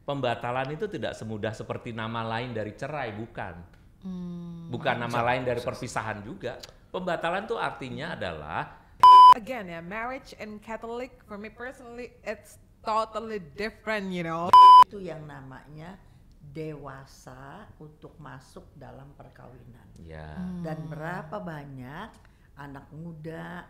pembatalan itu tidak semudah seperti nama lain dari cerai, bukan. Bukan nama lain dari perpisahan juga. Pembatalan itu artinya adalah again ya, marriage and Catholic for me personally it's totally different, you know. Itu yang namanya dewasa untuk masuk dalam perkawinan. ya. Dan berapa banyak anak muda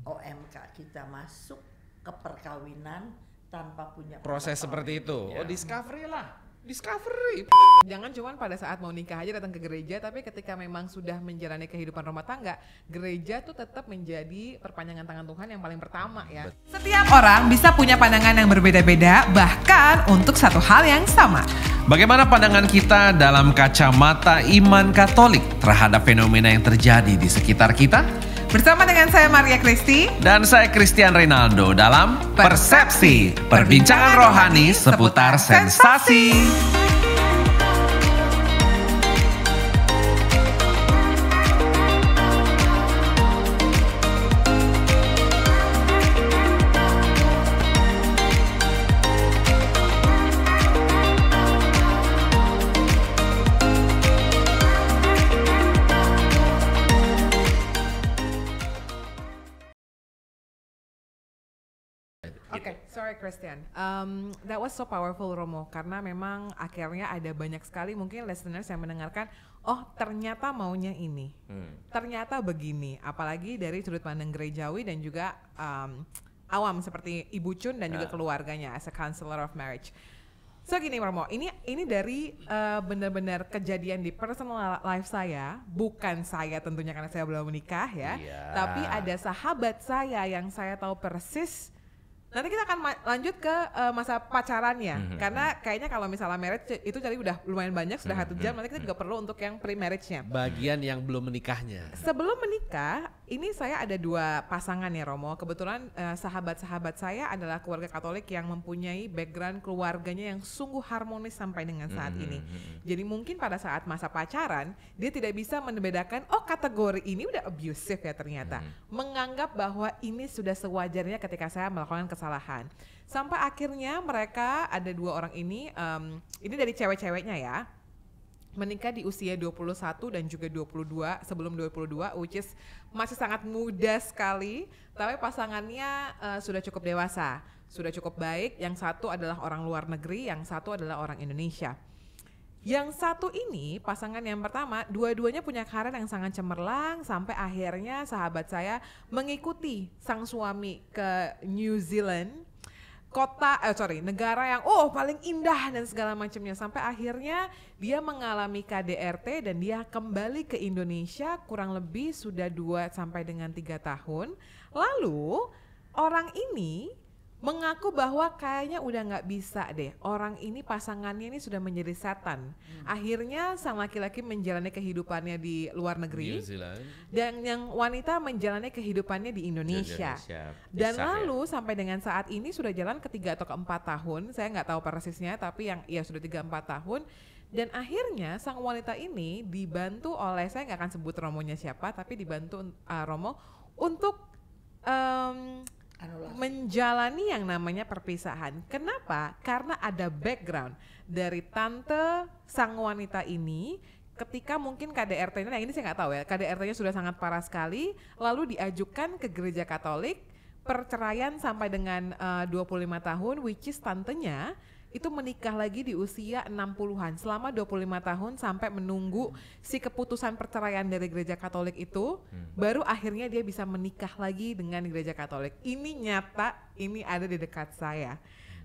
OMK kita masuk ke perkawinan tanpa punya Proses pengetahuan. seperti itu. Ya. Oh, discovery lah. Discovery. Jangan cuma pada saat mau nikah aja datang ke gereja, tapi ketika memang sudah menjalani kehidupan rumah tangga, gereja tuh tetap menjadi perpanjangan tangan Tuhan yang paling pertama ya. Setiap orang bisa punya pandangan yang berbeda-beda, bahkan untuk satu hal yang sama. Bagaimana pandangan kita dalam kacamata iman Katolik terhadap fenomena yang terjadi di sekitar kita? Bersama dengan saya Maria Kristi Dan saya Christian Reynaldo dalam Persepsi, perbincangan rohani seputar sensasi. Okay, sorry Christian. That was so powerful Romo, karena memang akhirnya ada banyak sekali mungkin listeners yang mendengarkan, oh ternyata maunya ini, ternyata begini. Apalagi dari sudut pandang gerejawi dan juga awam seperti Ibu Chun dan juga keluarganya as a counselor of marriage. So gini Romo, ini dari benar-benar kejadian di personal life saya, bukan saya tentunya karena saya belum menikah ya, tapi ada sahabat saya yang saya tahu persis. Nanti kita akan lanjut ke masa pacarannya, karena kayaknya kalau misalnya marriage itu tadi udah lumayan banyak, sudah 1 jam, nanti kita juga perlu untuk yang pre-marriage-nya. Bagian yang belum menikahnya. Sebelum menikah, ini saya ada 2 pasangan ya Romo, kebetulan sahabat-sahabat saya adalah keluarga Katolik yang mempunyai background keluarganya yang sungguh harmonis sampai dengan saat ini. Jadi mungkin pada saat masa pacaran, dia tidak bisa membedakan, oh kategori ini udah abusive ya ternyata. Menganggap bahwa ini sudah sewajarnya ketika saya melakukan kesalahan. Sampai akhirnya mereka ada 2 orang ini dari cewek-ceweknya ya, menikah di usia 21 dan juga 22, sebelum 22, which is masih sangat muda sekali, tapi pasangannya sudah cukup dewasa, sudah cukup baik. Yang satu adalah orang luar negeri, yang satu adalah orang Indonesia. Yang satu ini, pasangan yang pertama, dua-duanya punya karir yang sangat cemerlang, sampai akhirnya sahabat saya mengikuti sang suami ke New Zealand, negara yang paling indah dan segala macamnya, sampai akhirnya dia mengalami KDRT dan dia kembali ke Indonesia kurang lebih sudah 2 sampai dengan 3 tahun. Lalu orang ini mengaku bahwa kayaknya udah nggak bisa deh, orang ini pasangannya ini sudah menjadi setan. Akhirnya sang laki-laki menjalani kehidupannya di luar negeri, dan yang wanita menjalani kehidupannya di Indonesia. Dan lalu sampai dengan saat ini sudah jalan ke 3 atau ke 4 tahun, saya nggak tahu persisnya, tapi yang sudah 3-4 tahun. Dan akhirnya sang wanita ini dibantu oleh, saya nggak akan sebut Romonya siapa, tapi dibantu Romo untuk menjalani yang namanya perpisahan. Kenapa? Karena ada background dari tante sang wanita ini ketika mungkin KDRT-nya, nah ini saya nggak tahu ya, KDRT-nya sudah sangat parah sekali, lalu diajukan ke gereja Katolik, perceraian sampai dengan 25 tahun, which is tantenya itu menikah lagi di usia 60-an selama 25 tahun sampai menunggu si keputusan perceraian dari gereja Katolik itu, baru akhirnya dia bisa menikah lagi dengan gereja Katolik. Ini nyata, ini ada di dekat saya.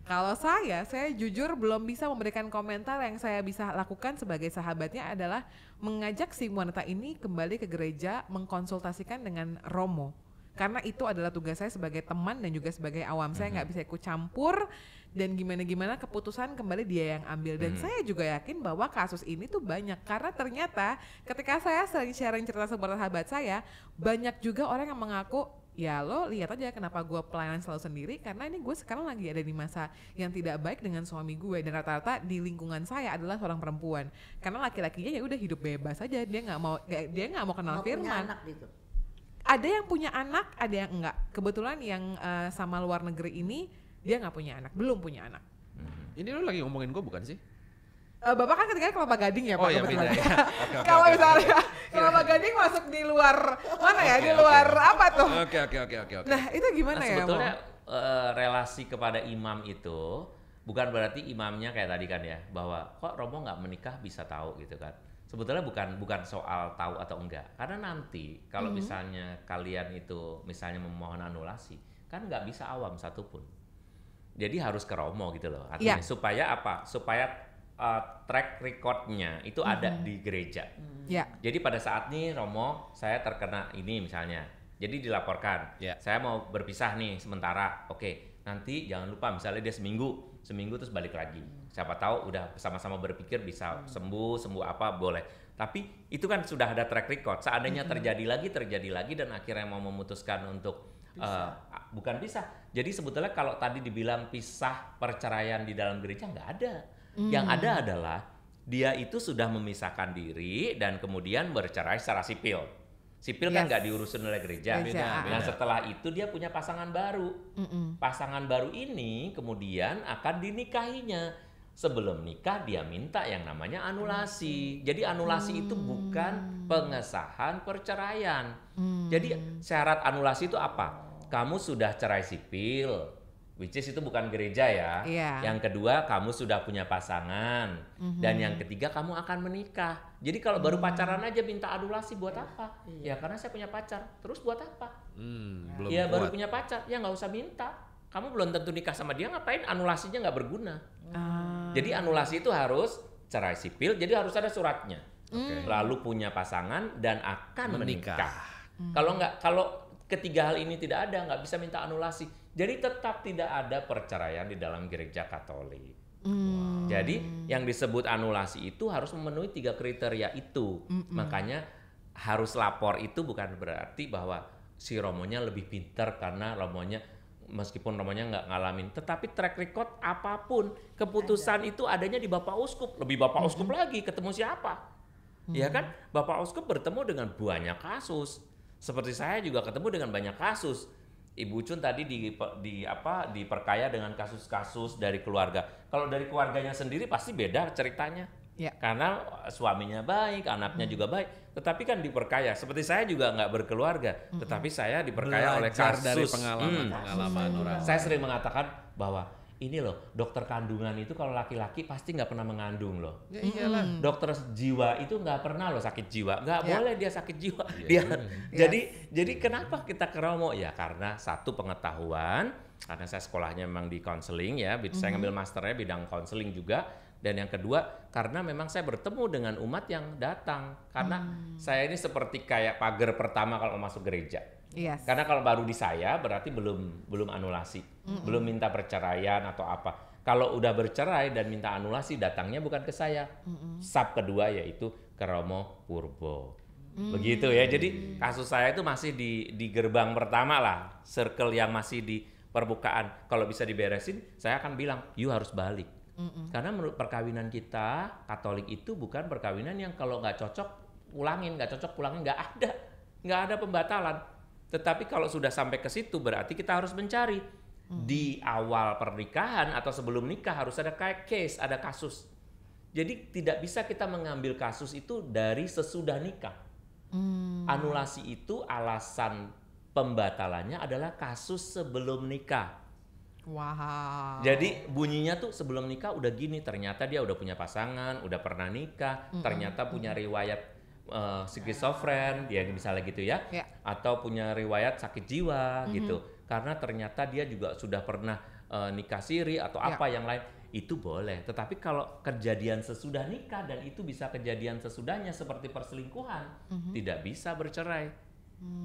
Kalau saya jujur belum bisa memberikan komentar. Yang saya bisa lakukan sebagai sahabatnya adalah mengajak si wanita ini kembali ke gereja, mengkonsultasikan dengan Romo. Karena itu adalah tugas saya sebagai teman dan juga sebagai awam. Saya nggak bisa ikut campur, dan gimana keputusan kembali dia yang ambil. Dan saya juga yakin bahwa kasus ini tuh banyak, karena ternyata ketika saya sering sharing cerita sebuah sahabat saya, banyak juga orang yang mengaku, ya lo lihat aja kenapa gue pelayanan selalu sendiri, karena ini gue sekarang lagi ada di masa yang tidak baik dengan suami gue. Dan rata-rata di lingkungan saya adalah seorang perempuan, karena laki-lakinya ya udah hidup bebas aja, dia nggak mau kenal firman. Ada yang punya anak, ada yang enggak. Kebetulan yang sama luar negeri ini dia nggak punya anak, belum punya anak. Ini lu lagi ngomongin gue bukan sih? Bapak kan ketika Kelapa Gading ya Pak? Oh ya kebetulan. beda ya. Oke, Kalau oke. misalnya Kelapa Gading masuk di luar mana ya? Di luar apa tuh? Oke. Nah itu gimana Nah, ya? sebetulnya Mo? relasi kepada imam itu bukan berarti imamnya kayak tadi kan ya, bahwa kok Romo nggak menikah bisa tahu gitu kan. Sebetulnya bukan soal tahu atau enggak, karena nanti kalau misalnya kalian itu misalnya memohon anulasi, kan nggak bisa awam satupun. Jadi harus ke Romo gitu loh, artinya supaya apa? Supaya track recordnya itu ada di gereja. Ya. Jadi pada saat nih Romo saya terkena ini misalnya, jadi dilaporkan, saya mau berpisah nih sementara, oke, nanti jangan lupa misalnya dia seminggu terus balik lagi. Siapa tahu udah sama-sama berpikir bisa sembuh apa boleh. Tapi itu kan sudah ada track record. Seandainya terjadi lagi dan akhirnya mau memutuskan untuk bukan pisah. Jadi sebetulnya kalau tadi dibilang pisah perceraian di dalam gereja nggak ada. Yang ada adalah dia itu sudah memisahkan diri dan kemudian bercerai secara sipil. Sipil kan nggak diurusin oleh gereja. Nah setelah itu dia punya pasangan baru. Pasangan baru ini kemudian akan dinikahinya. Sebelum nikah dia minta yang namanya anulasi. Jadi anulasi itu bukan pengesahan perceraian. Jadi syarat anulasi itu apa? Kamu sudah cerai sipil, which is itu bukan gereja ya. Yang kedua kamu sudah punya pasangan. Dan yang ketiga kamu akan menikah. Jadi kalau baru pacaran aja minta anulasi buat apa? Ya karena saya punya pacar. Terus buat apa? Belum ya kuat. baru punya pacar, ya nggak usah minta. Kamu belum tentu nikah sama dia, ngapain anulasinya nggak berguna. Jadi anulasi itu harus cerai sipil, jadi harus ada suratnya. Lalu punya pasangan dan akan menikah. Kalau ketiga hal ini tidak ada, nggak bisa minta anulasi. Jadi tetap tidak ada perceraian di dalam gereja Katolik. Jadi yang disebut anulasi itu harus memenuhi 3 kriteria itu. Makanya harus lapor itu bukan berarti bahwa si romonya lebih pintar karena romonya meskipun romonya nggak ngalamin, tetapi track record apapun keputusan itu adanya di Bapak Uskup. Lebih Bapak Uskup lagi ketemu siapa? Ya kan? Bapak Uskup bertemu dengan banyak kasus. Seperti saya juga ketemu dengan banyak kasus. Ibu Cun tadi diperkaya dengan kasus-kasus dari keluarga. Kalau dari keluarganya sendiri pasti beda ceritanya. Karena suaminya baik, anaknya juga baik. Tetapi kan diperkaya. Seperti saya juga nggak berkeluarga, tetapi saya diperkaya oleh kasus dari pengalaman orang. Saya sering mengatakan bahwa ini loh, dokter kandungan itu kalau laki-laki pasti nggak pernah mengandung loh. Ya iyalah. Dokter jiwa itu nggak pernah loh sakit jiwa, nggak boleh dia sakit jiwa. Jadi kenapa kita ke Romo? Ya karena satu pengetahuan, karena saya sekolahnya memang di konseling ya, saya ngambil masternya bidang konseling juga. Dan yang kedua, karena memang saya bertemu dengan umat yang datang. Karena saya ini seperti kayak pagar pertama kalau masuk gereja. Karena kalau baru di saya berarti belum anulasi, belum minta perceraian atau apa. Kalau udah bercerai dan minta anulasi, datangnya bukan ke saya. Sub kedua yaitu ke Romo Purbo. Begitu ya. Jadi kasus saya itu masih di gerbang pertama lah, circle yang masih di permukaan. Kalau bisa diberesin, saya akan bilang, you harus balik. Karena menurut perkawinan kita Katolik itu bukan perkawinan yang kalau nggak cocok pulangin, nggak ada pembatalan. Tetapi kalau sudah sampai ke situ berarti kita harus mencari di awal pernikahan atau sebelum nikah harus ada kayak case, ada kasus. Jadi tidak bisa kita mengambil kasus itu dari sesudah nikah. Anulasi itu alasan pembatalannya adalah kasus sebelum nikah. Wow. Jadi bunyinya tuh sebelum nikah udah gini, ternyata dia udah punya pasangan, udah pernah nikah, ternyata punya riwayat skizofren, dia misalnya gitu ya, atau punya riwayat sakit jiwa gitu, karena ternyata dia juga sudah pernah nikah siri atau apa yang lain, itu boleh. Tetapi kalau kejadian sesudah nikah dan itu bisa kejadian sesudahnya seperti perselingkuhan, tidak bisa bercerai,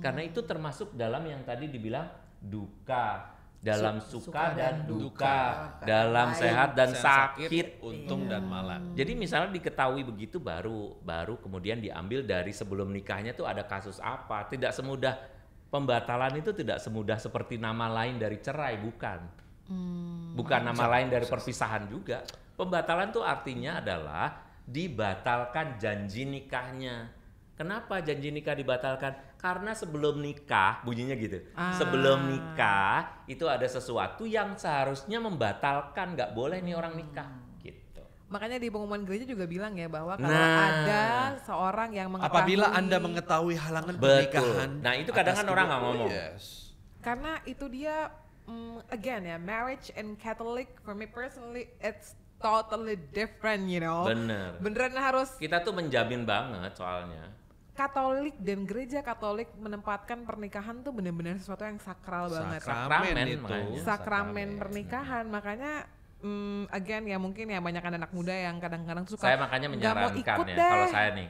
karena itu termasuk dalam yang tadi dibilang duka. Dalam suka dan duka, dalam sehat dan sakit, untung dan malang. Jadi misalnya diketahui begitu baru kemudian diambil dari sebelum nikahnya tuh ada kasus apa. Tidak semudah pembatalan itu, tidak semudah seperti nama lain dari cerai, bukan. Bukan nama lain dari perpisahan juga. Pembatalan tuh artinya adalah dibatalkan janji nikahnya. Kenapa janji nikah dibatalkan? Karena sebelum nikah, bunyinya gitu. Sebelum nikah itu ada sesuatu yang seharusnya membatalkan, nggak boleh nih orang nikah gitu. Makanya di pengumuman gereja juga bilang ya bahwa kalau ada seorang yang mengetahui, apabila Anda mengetahui halangan pernikahan. Nah, itu kadang kan orang nggak ngomong. Karena itu dia again ya, marriage and Catholic for me personally it's totally different, you know. Beneran harus. Kita tuh menjamin banget soalnya. Katolik dan gereja Katolik menempatkan pernikahan tuh benar-benar sesuatu yang sakral banget. Sakramen pernikahan. Makanya again ya mungkin ya banyak anak muda yang kadang-kadang suka. Saya makanya menyarankan ya kalau saya nih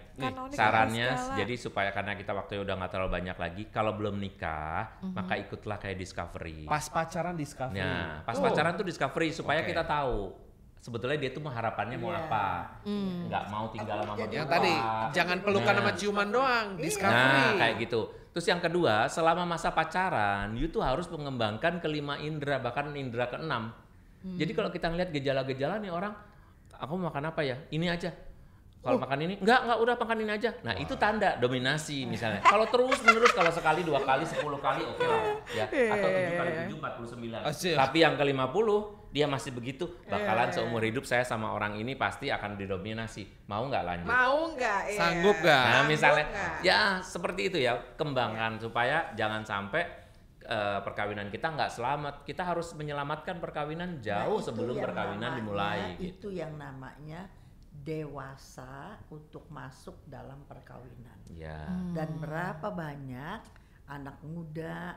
sarannya jadi supaya karena kita waktunya udah nggak terlalu banyak lagi, kalau belum nikah maka ikutlah kayak Discovery. Pas pacaran Discovery. Nah, pas pacaran tuh Discovery supaya kita tahu sebetulnya dia tuh harapannya mau apa, nggak mau tinggal sama mertua. Yang tadi jangan pelukan sama ciuman doang, Discovery. Nah kayak gitu. Terus yang kedua, selama masa pacaran, you tuh harus mengembangkan kelima indera, bahkan indera keenam. Jadi kalau kita ngeliat gejala-gejala nih orang, aku mau makan apa ya? Ini aja. Kalau makan ini, enggak udah makan ini aja. Nah itu tanda dominasi misalnya. Kalau terus menerus, kalau sekali, 2 kali, 10 kali oke lah. Ya. Atau 7 kali 7, 49. Tapi yang ke-50, dia masih begitu, bakalan seumur hidup saya sama orang ini pasti akan didominasi. Mau nggak lanjut? Mau nggak? Sanggup nggak? Nah misalnya, ya seperti itu ya, kembangkan supaya jangan sampai perkawinan kita nggak selamat. Kita harus menyelamatkan perkawinan jauh sebelum perkawinan dimulai. Itu yang namanya dewasa untuk masuk dalam perkawinan. Dan berapa banyak anak muda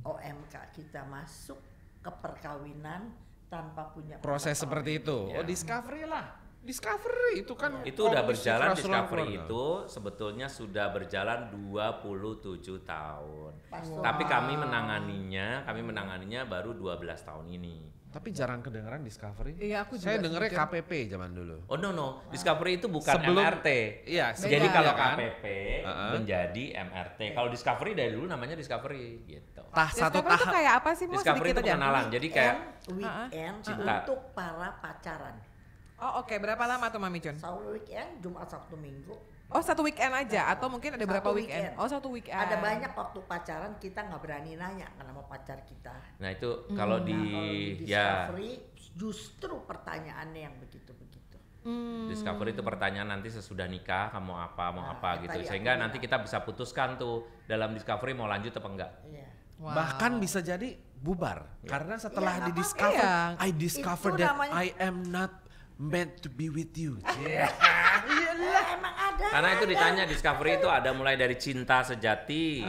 OMK kita masuk ke perkawinan tanpa punya proses seperti itu. Discovery lah. Discovery itu kan itu udah berjalan. Discovery itu sebetulnya sudah berjalan 27 tahun. Tapi kami menanganinya baru 12 tahun ini. Tapi jarang kedengeran Discovery. Iya, aku juga. Saya dengernya KPP zaman dulu. Oh no. Discovery itu bukan MRT. Iya, jadi kalau KPP menjadi MRT. Kalau Discovery dari dulu namanya Discovery gitu. Satu tahap itu kayak apa sih? Discovery itu pengenalan. Jadi kayak weekend untuk para pacaran. Oh oke. Berapa lama tuh Mami Chun? Satu weekend, Jumat, Sabtu, Minggu. Oh 1 weekend aja atau mungkin ada berapa weekend? Oh 1 weekend. Ada banyak waktu pacaran kita nggak berani nanya ke nama pacar kita. Nah itu kalau di Discovery justru pertanyaannya yang begitu-begitu. Discovery itu pertanyaan nanti sesudah nikah kamu mau apa gitu, sehingga nanti kita bisa putuskan tuh dalam Discovery mau lanjut apa enggak. Bahkan bisa jadi bubar karena setelah di Discover I discovered that I am not meant to be with you. Emang ada. Karena itu ditanya Discovery itu ada mulai dari cinta sejati,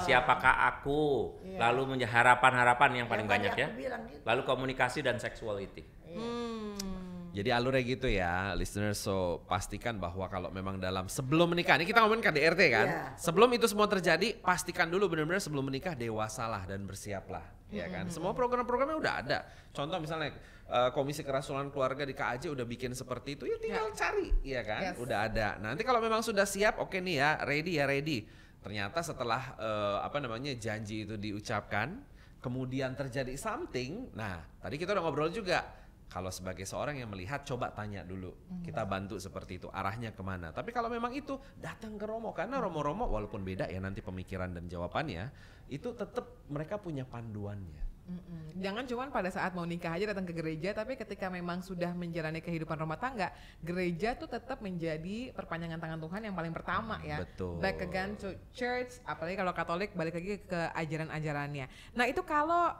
siapakah aku, lalu harapan-harapan yang paling banyak ya, lalu komunikasi dan sexuality. Jadi alurnya gitu ya, listeners. So pastikan bahwa kalau memang sebelum menikah, ini kita ngomongin KDRT kan, sebelum itu semua terjadi, pastikan dulu benar-benar sebelum menikah dewasalah dan bersiaplah, ya kan. Semua program-programnya udah ada. Contoh misalnya Komisi Kerasulan Keluarga di KAJ udah bikin seperti itu, ya tinggal cari, ya kan, udah ada. Nanti kalau memang sudah siap, oke nih ya, ready. Ternyata setelah janji itu diucapkan, kemudian terjadi something. Nah, tadi kita udah ngobrol juga. Kalau sebagai seorang yang melihat, coba tanya dulu. Kita bantu seperti itu, arahnya kemana. Tapi kalau memang itu, datang ke Romo. Karena Romo-Romo walaupun beda ya nanti pemikiran dan jawabannya, itu tetap mereka punya panduannya. Jangan cuma pada saat mau nikah aja datang ke gereja, tapi ketika memang sudah menjalani kehidupan rumah tangga, gereja tuh tetap menjadi perpanjangan tangan Tuhan yang paling pertama ya. Betul. Back again to church, apalagi kalau Katolik balik lagi ke ajaran-ajarannya. Nah itu kalau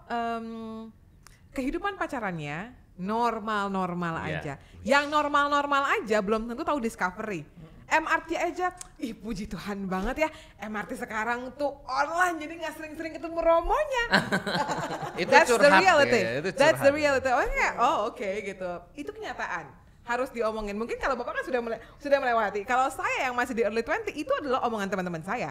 kehidupan pacarannya normal-normal aja. Yang normal-normal aja belum tentu tahu Discovery. MRT aja, puji Tuhan banget ya, MRT sekarang tuh online jadi nggak sering-sering ketemu romonya. That's the reality. That's the reality. Oke gitu. Itu kenyataan. Harus diomongin. Mungkin kalau Bapak kan sudah melewati. Kalau saya yang masih di early 20 itu adalah omongan teman-teman saya.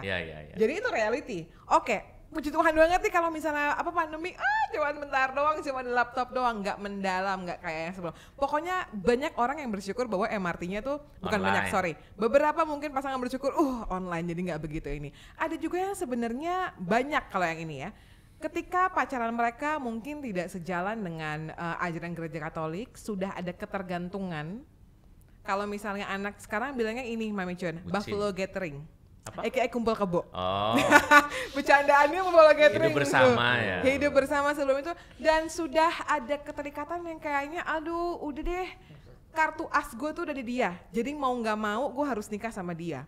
Jadi itu reality. Oke. Puji Tuhan banget nih kalau misalnya pandemi cuma bentar doang, cuma di laptop doang, nggak mendalam, nggak kayak yang sebelum. Pokoknya banyak orang yang bersyukur bahwa MRT-nya tuh bukan online. Beberapa mungkin pasangan bersyukur online jadi nggak begitu ini. Ada juga yang sebenarnya banyak kalau yang ini ya. Ketika pacaran mereka mungkin tidak sejalan dengan ajaran gereja Katolik, sudah ada ketergantungan. Kalau misalnya anak sekarang bilangnya ini Mami Chun, Buffalo Gathering. Apa? kumpul kebo. Oh, Bercandaannya membawa gathering hidup bersama gitu. ya. Hidup bersama sebelum itu dan sudah ada keterikatan yang kayaknya aduh udah deh kartu as gue tuh udah di dia. Jadi mau nggak mau gue harus nikah sama dia.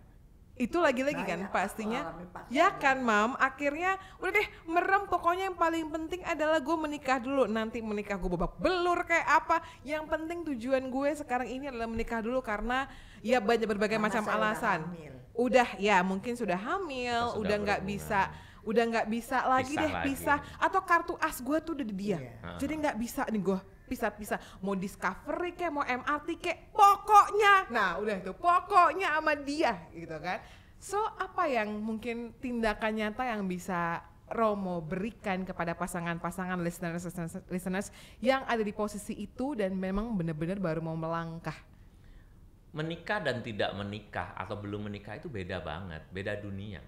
Itu lagi-lagi kan pastinya. Ya kan Mam, akhirnya udah deh merem, pokoknya yang paling penting adalah gue menikah dulu. Nanti menikah gue babak belur kayak apa. Yang penting tujuan gue sekarang ini adalah menikah dulu karena ya banyak berbagai macam alasan. Udah ya mungkin sudah hamil, udah nggak bisa lagi pisah. Atau kartu as gue tuh udah di dia. Jadi nggak bisa nih gue pisah-pisah, mau Discovery kayak mau MRT kayak pokoknya, nah udah itu pokoknya sama dia gitu kan. So apa yang mungkin tindakan nyata yang bisa Romo berikan kepada pasangan-pasangan listeners yang ada di posisi itu dan memang benar-benar baru mau melangkah? Menikah dan tidak menikah atau belum menikah itu beda banget, beda dunia.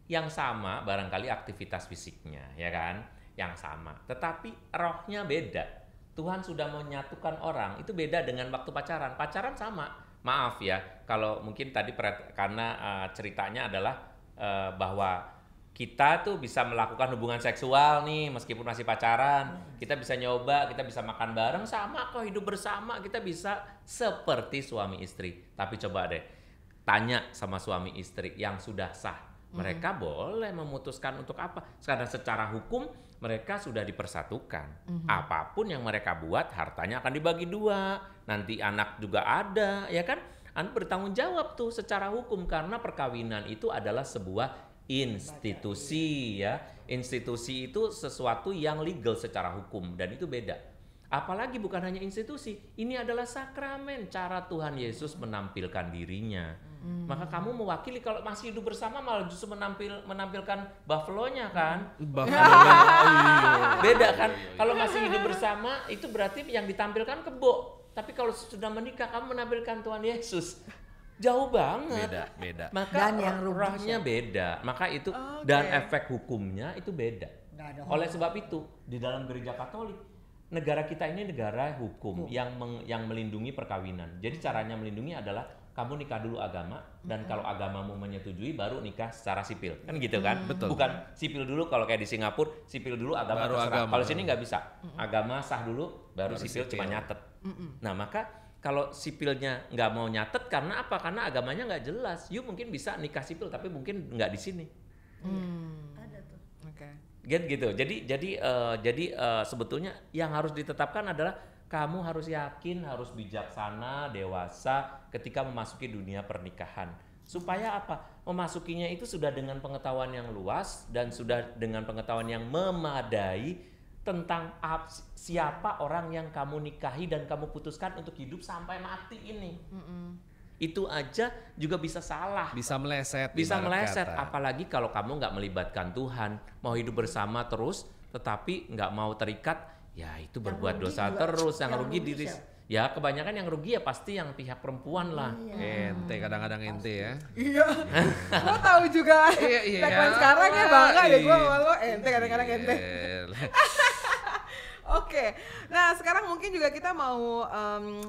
Yang sama barangkali aktivitas fisiknya, ya kan, yang sama, tetapi rohnya beda. Tuhan sudah menyatukan orang, itu beda dengan waktu pacaran. Pacaran sama, maaf ya, kalau mungkin tadi karena ceritanya adalah bahwa kita tuh bisa melakukan hubungan seksual nih meskipun masih pacaran. Kita bisa nyoba, kita bisa makan bareng, sama kok hidup bersama, kita bisa seperti suami istri. Tapi coba deh, tanya sama suami istri yang sudah sah. Mereka boleh memutuskan untuk apa? Karena secara hukum mereka sudah dipersatukan. Apapun yang mereka buat, hartanya akan dibagi 2. Nanti anak juga ada, ya kan? Anda bertanggung jawab tuh secara hukum karena perkawinan itu adalah sebuah institusi ya. Institusi itu sesuatu yang legal secara hukum dan itu beda. Apalagi bukan hanya institusi, ini adalah sakramen, cara Tuhan Yesus menampilkan dirinya. Maka kamu mewakili, kalau masih hidup bersama malah justru menampilkan buffalo-nya kan. Beda kan. Kalau masih hidup bersama itu berarti yang ditampilkan kebo. Tapi kalau sudah menikah kamu menampilkan Tuhan Yesus. Jauh banget. Beda. Maka dan yang rohnya beda. Maka itu dan efek hukumnya itu beda. Oleh sebab itu di dalam gereja Katolik negara kita ini negara hukum yang melindungi perkawinan. Jadi caranya melindungi adalah kamu nikah dulu agama dan kalau agamamu menyetujui baru nikah secara sipil. Kan gitu kan? Betul. Bukan sipil dulu kalau kayak di Singapura, sipil dulu agama Baru terserah. agama. Kalau sini nggak bisa. Agama sah dulu baru sipil cuma nyatet. Nah, maka kalau sipilnya nggak mau nyatet karena apa? Karena agamanya nggak jelas. You mungkin bisa nikah sipil tapi mungkin nggak di sini. Ada tuh. Oke. Gitu. Jadi sebetulnya yang harus ditetapkan adalah kamu harus yakin, harus bijaksana, dewasa ketika memasuki dunia pernikahan. Supaya apa? Memasukinya itu sudah dengan pengetahuan yang luas dan sudah dengan pengetahuan yang memadai tentang siapa orang yang kamu nikahi dan kamu putuskan untuk hidup sampai mati ini. Itu aja juga bisa salah. Bisa meleset. Apalagi kalau kamu nggak melibatkan Tuhan, mau hidup bersama terus, tetapi nggak mau terikat, ya itu berbuat dosa terus. Yang rugi diri. Ya kebanyakan yang rugi ya pasti yang pihak perempuan lah. Ente kadang-kadang ente ya. Iya. Gue tahu juga. Tagline sekarang ya bangga deh gue sama lo. Ente kadang-kadang ente. Oke, nah sekarang mungkin juga kita mau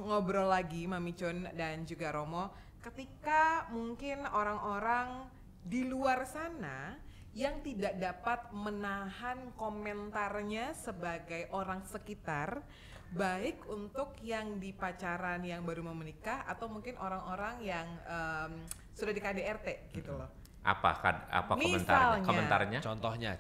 ngobrol lagi Mami Chun dan juga Romo. Ketika mungkin orang-orang di luar sana yang tidak dapat menahan komentarnya sebagai orang sekitar, baik untuk yang di pacaran yang baru mau menikah atau mungkin orang-orang yang sudah di KDRT gitu loh. Apa komentarnya? Contohnya.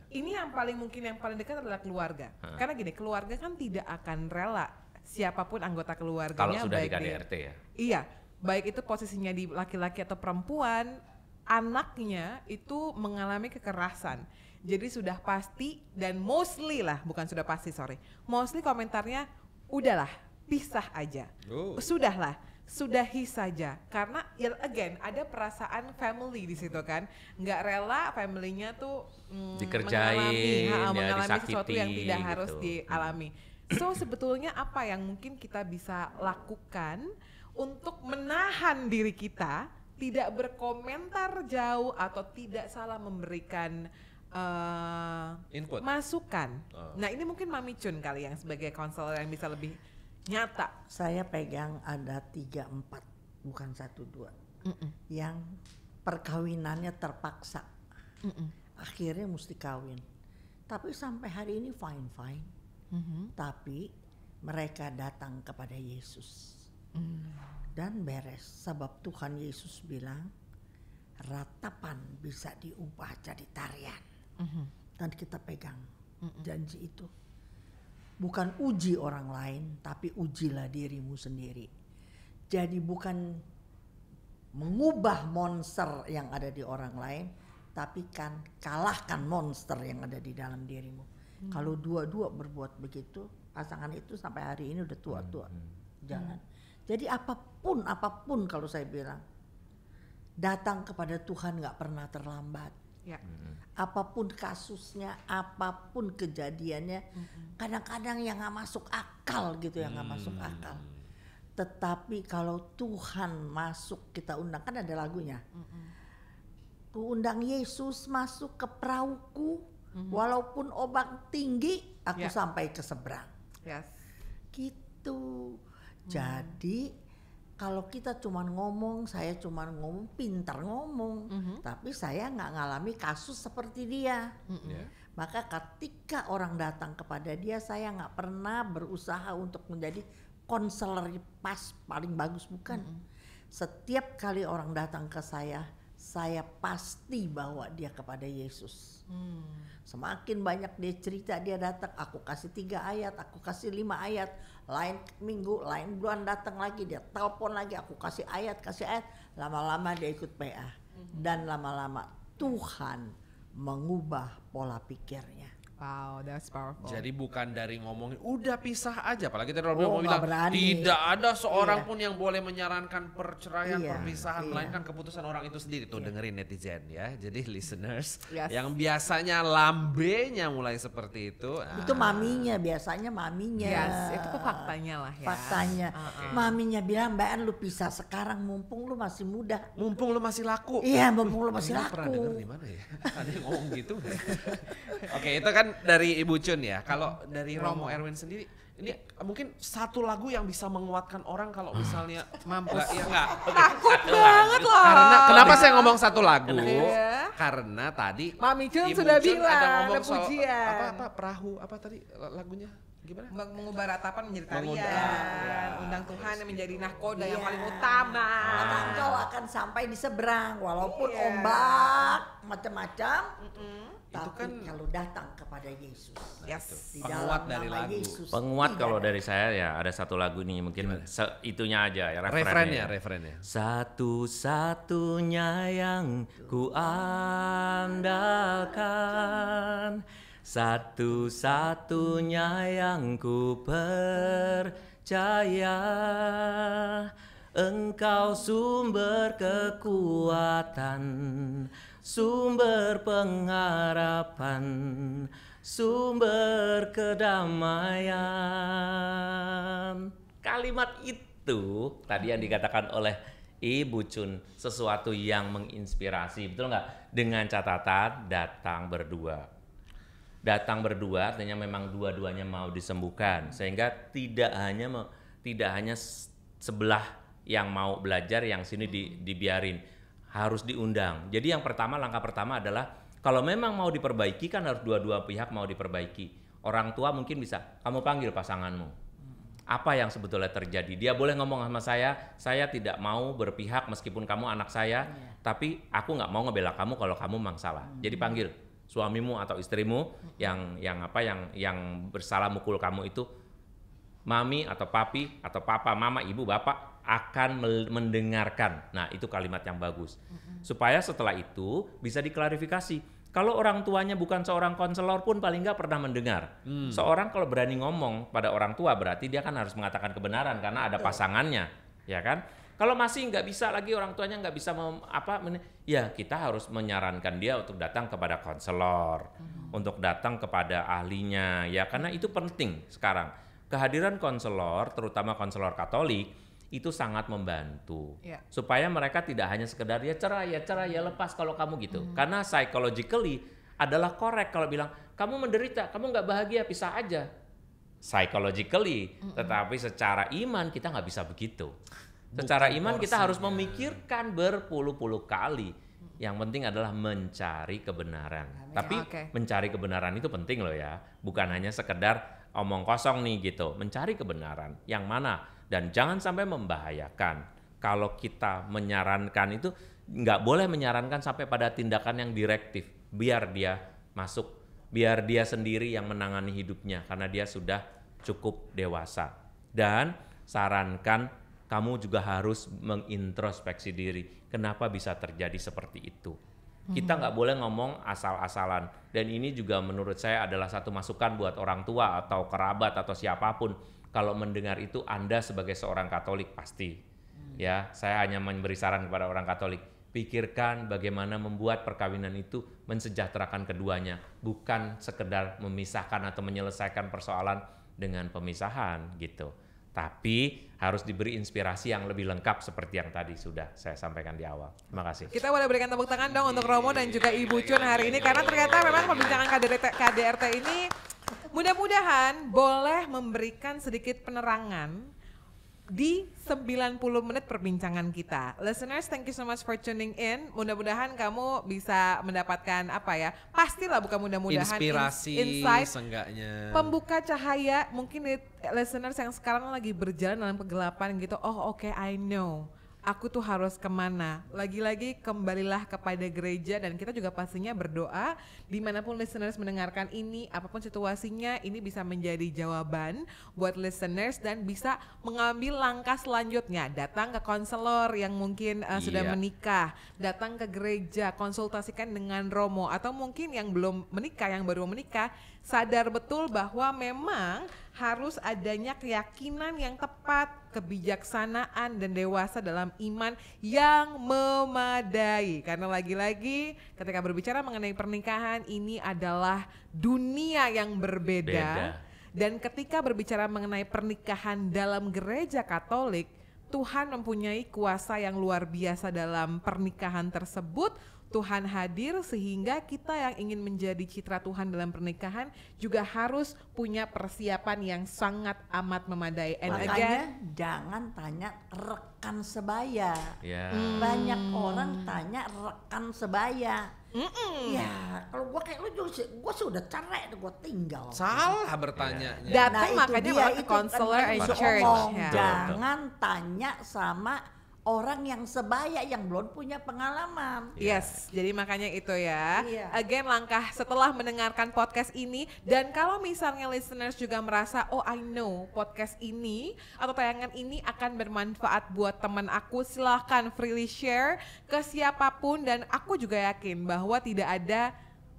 Ini yang paling dekat adalah keluarga. Karena gini, keluarga kan tidak akan rela siapapun anggota keluarganya. Kalau sudah di KDRT ya? Iya, baik itu posisinya di laki-laki atau perempuan, anaknya itu mengalami kekerasan. Jadi sudah pasti dan mostly komentarnya udahlah, pisah aja. Sudahi saja, karena again ada perasaan family di situ kan, nggak rela familynya tuh mengalami sesuatu yang tidak harus dialami. So sebetulnya apa yang mungkin kita bisa lakukan untuk menahan diri kita tidak berkomentar jauh atau tidak salah memberikan input, masukan. Nah ini mungkin Mami Chun kali yang sebagai konselor yang bisa lebih nyata. Saya pegang ada 3-4 bukan 1-2 yang perkawinannya terpaksa. Akhirnya mesti kawin. Tapi sampai hari ini fine-fine. Tapi mereka datang kepada Yesus. Dan beres. Sebab Tuhan Yesus bilang, ratapan bisa diubah jadi tarian. Dan kita pegang janji itu. Bukan uji orang lain, tapi ujilah dirimu sendiri. Jadi bukan mengubah monster yang ada di orang lain, tapi kan kalahkan monster yang ada di dalam dirimu. Kalau dua-dua berbuat begitu, pasangan itu sampai hari ini udah tua-tua jalan. Jadi apapun kalau saya bilang, datang kepada Tuhan gak pernah terlambat. Ya. Apapun kasusnya, apapun kejadiannya, kadang-kadang yang gak masuk akal gitu, yang gak masuk akal. Tetapi kalau Tuhan masuk, kita undang, kan ada lagunya. Ku undang Yesus masuk ke perahuku, walaupun ombak tinggi, aku sampai ke seberang. Yes. Gitu. Jadi kalau kita cuman ngomong, saya cuman ngomong, pintar ngomong, tapi saya nggak ngalami kasus seperti dia. Maka ketika orang datang kepada dia, saya nggak pernah berusaha untuk menjadi konselor pas paling bagus, bukan. Setiap kali orang datang ke saya pasti bawa dia kepada Yesus. Semakin banyak dia cerita, dia datang, aku kasih 3 ayat, aku kasih 5 ayat, lain minggu, lain bulan datang lagi, dia telepon lagi, aku kasih ayat, lama-lama dia ikut PA. Dan lama-lama Tuhan mengubah pola pikirnya. Wow, that's powerful. Jadi bukan dari ngomongin udah pisah aja, apalagi tadi Romo Oh, bilang berani. tidak ada seorang pun yang boleh menyarankan perceraian, perpisahan, Iya. melainkan keputusan orang itu sendiri. Tuh dengerin netizen ya. Jadi listeners Yes. yang biasanya lambenya mulai seperti itu. Itu maminya, biasanya maminya. Yes, itu faktanya lah ya. Faktanya. Maminya bilang, Mbak An lu pisah sekarang mumpung lu masih muda. Mumpung lu masih laku. Iya, mumpung lu masih Ini pernah denger laku. di mana ya? Ada yang ngomong gitu. Oke, itu kan dari Ibu Cun ya. Kalau dari Romo Erwin sendiri, ini mungkin satu lagu yang bisa menguatkan orang kalau misalnya Mampus. Enggak. Takut banget loh. Karena kenapa saya ngomong satu lagu? Iya. Karena tadi Mami Cun Ibu sudah Cun bilang, ada ada ngomong soal pujian. apa perahu apa tadi lagunya? Gimana? Mengubah ratapan menjadi Mengubah, tarian, ya. Undang Tuhan yang menjadi nahkoda yang Iya. paling utama. Maka engkau akan sampai di seberang walaupun Iya. ombak macam-macam. Itu Tapi kan- kalau datang kepada Yesus, Yes. di Penguat dalam dari nama lagu. Yesus, Penguat tidak kalau ada. dari saya ya ada satu lagu nih mungkin itunya aja ya Refrennya. Satu-satunya yang ku andalkan, satu-satunya yang ku percaya, Engkau sumber kekuatan, sumber pengharapan, sumber kedamaian. Kalimat itu tadi yang dikatakan oleh Ibu Cun, sesuatu yang menginspirasi, betul nggak? Dengan catatan datang berdua. Datang berdua artinya memang dua-duanya mau disembuhkan, sehingga tidak hanya sebelah yang mau belajar, yang sini dibiarin, harus diundang. Jadi yang pertama, langkah pertama adalah kalau memang mau diperbaiki kan harus dua-dua pihak mau diperbaiki. Orang tua mungkin bisa, kamu panggil pasanganmu. Apa yang sebetulnya terjadi? Dia boleh ngomong sama saya tidak mau berpihak meskipun kamu anak saya, tapi aku nggak mau ngebela kamu kalau kamu memang salah. Jadi panggil suamimu atau istrimu yang bersalah mukul kamu itu, mami atau papi atau papa, mama, ibu, bapak akan mendengarkan. Nah, itu kalimat yang bagus. Supaya setelah itu bisa diklarifikasi. Kalau orang tuanya bukan seorang konselor pun paling nggak pernah mendengar. Seorang kalau berani ngomong pada orang tua berarti dia kan harus mengatakan kebenaran karena ada pasangannya, ya kan? Kalau masih nggak bisa lagi, orang tuanya nggak bisa ya kita harus menyarankan dia untuk datang kepada konselor, untuk datang kepada ahlinya, ya karena itu penting sekarang. Kehadiran konselor, terutama konselor Katolik, itu sangat membantu supaya mereka tidak hanya sekedar ya cerai ya lepas kalau kamu gitu. Karena psychologically adalah korek kalau bilang kamu menderita, kamu nggak bahagia, pisah aja. Psychologically, tetapi secara iman kita nggak bisa begitu. Secara iman kita harus memikirkan berpuluh-puluh kali. Yang penting adalah mencari kebenaran. Tapi mencari kebenaran itu penting loh ya. Bukan hanya sekedar omong kosong nih gitu. Mencari kebenaran yang mana. Dan jangan sampai membahayakan. Kalau kita menyarankan itu, nggak boleh menyarankan sampai pada tindakan yang direktif. Biar dia masuk, biar dia sendiri yang menangani hidupnya. Karena dia sudah cukup dewasa. Dan sarankan kamu juga harus mengintrospeksi diri. Kenapa bisa terjadi seperti itu? Kita nggak boleh ngomong asal-asalan. Dan ini juga menurut saya adalah satu masukan buat orang tua atau kerabat atau siapapun. Kalau mendengar itu Anda sebagai seorang Katolik pasti. Ya, saya hanya memberi saran kepada orang Katolik. Pikirkan bagaimana membuat perkawinan itu mensejahterakan keduanya. Bukan sekedar memisahkan atau menyelesaikan persoalan dengan pemisahan gitu. Tapi harus diberi inspirasi yang lebih lengkap seperti yang tadi sudah saya sampaikan di awal. Terima kasih. Kita boleh berikan tepuk tangan dong untuk Romo dan juga Ibu Chun hari ini, karena ternyata memang perbincangan KDRT ini mudah-mudahan boleh memberikan sedikit penerangan di 90 menit perbincangan kita. Listeners, thank you so much for tuning in. Mudah-mudahan kamu bisa mendapatkan apa ya? Pastilah bukan mudah-mudahan inspirasi, insight, seenggaknya pembuka cahaya. Mungkin listeners yang sekarang lagi berjalan dalam kegelapan gitu. Oh oke, I know. Aku tuh harus kemana? Lagi-lagi kembalilah kepada gereja, dan kita juga pastinya berdoa dimanapun listeners mendengarkan ini, apapun situasinya, ini bisa menjadi jawaban buat listeners dan bisa mengambil langkah selanjutnya. Datang ke konselor yang mungkin sudah menikah, datang ke gereja, konsultasikan dengan Romo, atau mungkin yang belum menikah, yang baru menikah, sadar betul bahwa memang harus adanya keyakinan yang tepat, kebijaksanaan dan dewasa dalam iman yang memadai. Karena lagi-lagi ketika berbicara mengenai pernikahan, ini adalah dunia yang berbeda. Dan ketika berbicara mengenai pernikahan dalam gereja Katolik, Tuhan mempunyai kuasa yang luar biasa dalam pernikahan tersebut. Tuhan hadir sehingga kita yang ingin menjadi citra Tuhan dalam pernikahan juga harus punya persiapan yang sangat amat memadai. And makanya again, jangan tanya rekan sebaya. Banyak orang tanya rekan sebaya. Ya, kalau gue kayak lu juga, gue sudah cerai, gue tinggal. salah bertanyanya. datang makanya malah ke counselor and church. Jangan tanya sama orang yang sebaya yang belum punya pengalaman. Yes, jadi makanya itu ya. Iya. Again, langkah setelah mendengarkan podcast ini, dan kalau misalnya listeners juga merasa, oh I know podcast ini atau tayangan ini akan bermanfaat buat teman aku, silahkan freely share ke siapapun, dan aku juga yakin bahwa tidak ada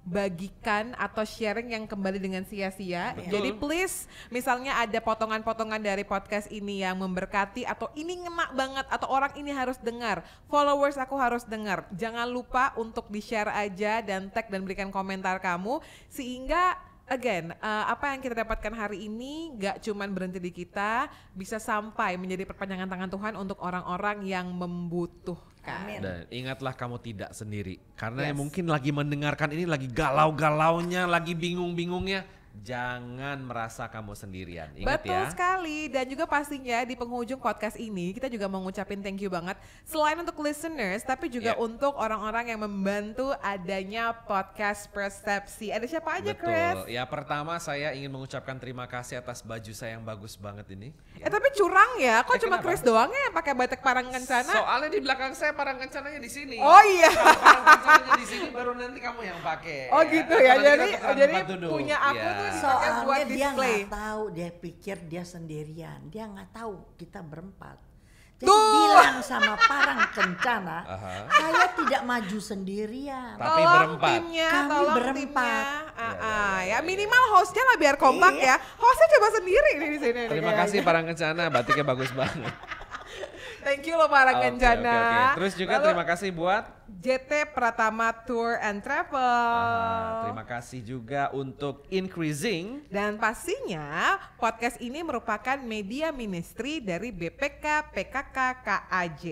bagikan atau sharing yang kembali dengan sia-sia. Jadi please, misalnya ada potongan-potongan dari podcast ini yang memberkati atau ini ngena banget atau orang ini harus dengar, followers aku harus dengar, jangan lupa untuk di-share aja dan tag dan berikan komentar kamu, sehingga again, apa yang kita dapatkan hari ini gak cuman berhenti di kita, bisa sampai menjadi perpanjangan tangan Tuhan untuk orang-orang yang membutuhkan. Dan ingatlah kamu tidak sendiri. Karena yang mungkin lagi mendengarkan ini lagi galau-galaunya, lagi bingung-bingungnya, jangan merasa kamu sendirian. Ingat Betul ya. sekali. Dan juga pastinya di penghujung podcast ini kita juga mau ngucapin thank you banget, selain untuk listeners tapi juga untuk orang-orang yang membantu adanya podcast Persepsi. Ada siapa aja, Chris? Betul. Ya, pertama saya ingin mengucapkan terima kasih atas baju saya yang bagus banget ini. Tapi curang ya, kok cuma kenapa? Chris doang ya yang pakai batik Parang Kencana? Soalnya di belakang saya Parang Kencananya di sini. Oh iya. Kalau Parang Kencananya di sini baru nanti kamu yang pakai. Oh gitu ya. Nanti kita Jadi tukeran jadi tempat duduk. punya aku Iya. tuh dipakai buat Soalnya dia display. nggak tahu, dia pikir dia sendirian, dia nggak tahu kita berempat. Jadi Tuh. bilang sama Parang Kencana, saya tidak maju sendirian. Tapi Tolong berempat. timnya, Kami tolong berempat. timnya. Ya minimal hostnya lah biar kompak ya. Hostnya coba sendiri nih di sini. Terima kasih Parang Kencana, batiknya bagus banget. Thank you loh Parang Oke, Kencana. oke. Terus juga Lalu, terima kasih buat JT Pratama Tour and Travel. terima kasih juga untuk Increasing. Dan pastinya podcast ini merupakan media ministry dari BPK PKK KAJ.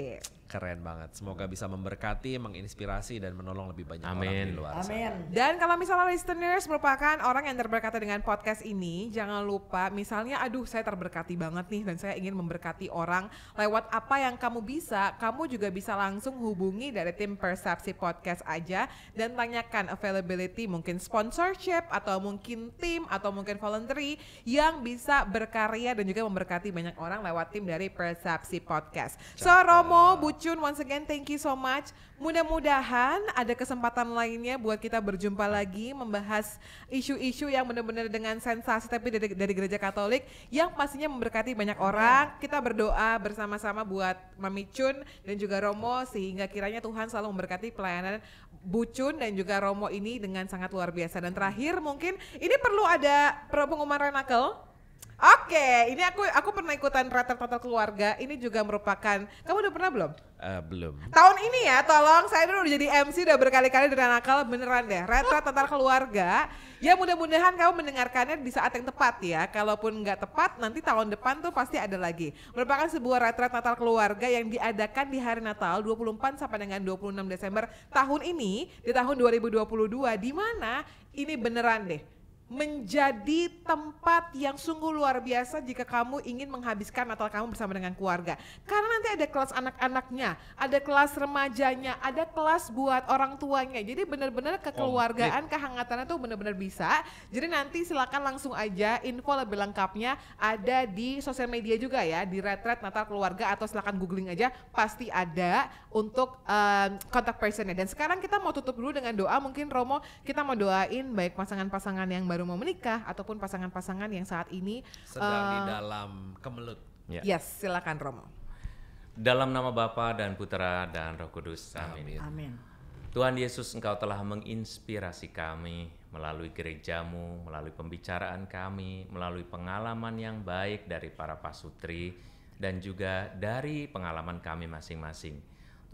Keren banget. Semoga bisa memberkati, menginspirasi dan menolong lebih banyak orang Amin. di luar sana. Amin. Dan kalau misalnya listeners merupakan orang yang terberkati dengan podcast ini, jangan lupa misalnya aduh saya terberkati banget nih dan saya ingin memberkati orang lewat apa yang kamu bisa juga bisa langsung hubungi dari tim Persepsi Podcast aja dan tanyakan availability, mungkin sponsorship atau mungkin tim atau mungkin voluntary yang bisa berkarya dan juga memberkati banyak orang lewat tim dari Persepsi Podcast. So Romo, Bucun, once again thank you so much. Mudah-mudahan ada kesempatan lainnya buat kita berjumpa lagi membahas isu-isu yang benar-benar dengan sensasi tapi dari gereja Katolik yang pastinya memberkati banyak orang. Kita berdoa bersama-sama buat Mami Chun dan juga Romo sehingga kiranya Tuhan selalu memberkati pelayanan Bucun dan juga Romo ini dengan sangat luar biasa. Dan terakhir mungkin ini perlu ada pengumuman Renakel. Oke, ini aku pernah ikutan retret total keluarga. Ini juga merupakan, kamu udah pernah belum? Belum. Tahun ini ya, tolong, saya dulu udah jadi MC udah berkali-kali dari nakal, beneran deh. Retret total keluarga. Ya mudah-mudahan kamu mendengarkannya di saat yang tepat ya. Kalaupun nggak tepat, nanti tahun depan tuh pasti ada lagi. Merupakan sebuah retret Natal keluarga yang diadakan di hari Natal 24 sampai dengan 26 Desember tahun ini, di tahun 2022, di mana ini beneran deh menjadi tempat yang sungguh luar biasa jika kamu ingin menghabiskan Natal kamu bersama dengan keluarga. Karena nanti ada kelas anak-anaknya, ada kelas remajanya, ada kelas buat orang tuanya. Jadi benar-benar kekeluargaan, kehangatannya tuh benar-benar bisa. Jadi nanti silakan langsung aja, info lebih lengkapnya ada di sosial media juga ya, di Retret Natal Keluarga atau silakan googling aja, pasti ada untuk kontak personnya. Dan sekarang kita mau tutup dulu dengan doa. Mungkin Romo, kita mau doain baik pasangan-pasangan yang baru mau menikah ataupun pasangan-pasangan yang saat ini sedang di dalam kemelut. Yes, silakan Romo. Dalam nama Bapa dan Putra dan Roh Kudus. Amin. Amin. Tuhan Yesus, Engkau telah menginspirasi kami melalui gerejamu, melalui pembicaraan kami, melalui pengalaman yang baik dari para pasutri dan juga dari pengalaman kami masing-masing.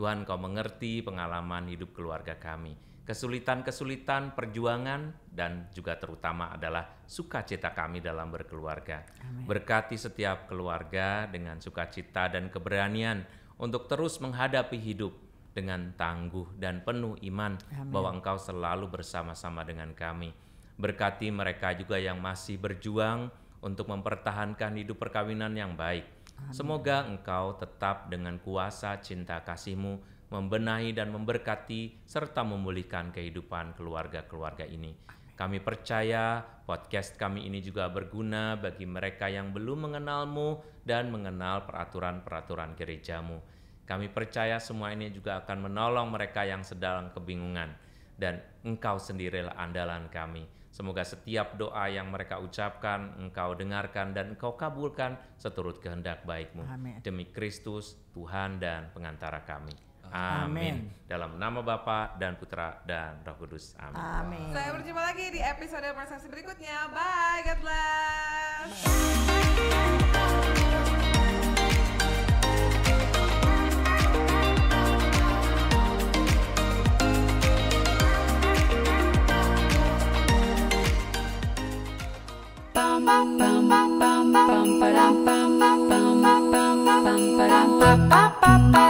Tuhan, Engkau mengerti pengalaman hidup keluarga kami. Kesulitan-kesulitan, perjuangan, dan juga terutama adalah sukacita kami dalam berkeluarga. Amin. Berkati setiap keluarga dengan sukacita dan keberanian untuk terus menghadapi hidup dengan tangguh dan penuh iman. Amin. Bahwa Engkau selalu bersama-sama dengan kami. Berkati mereka juga yang masih berjuang untuk mempertahankan hidup perkawinan yang baik. Amin. Semoga Engkau tetap dengan kuasa cinta kasih-Mu membenahi dan memberkati serta memulihkan kehidupan keluarga-keluarga ini. Kami percaya podcast kami ini juga berguna bagi mereka yang belum mengenal-Mu dan mengenal peraturan-peraturan gereja-Mu. Kami percaya semua ini juga akan menolong mereka yang sedang kebingungan dan Engkau sendirilah andalan kami. Semoga setiap doa yang mereka ucapkan Engkau dengarkan dan Engkau kabulkan seturut kehendak baik-Mu. Amin. Demi Kristus, Tuhan dan pengantara kami. Amin. Dalam nama Bapa dan Putra dan Roh Kudus. Amin. Amin. Saya berjumpa lagi di episode Persepsi berikutnya. Bye, God bless. Bam bam bam bam bam bam bam bam bam bam bam bam bam bam bam.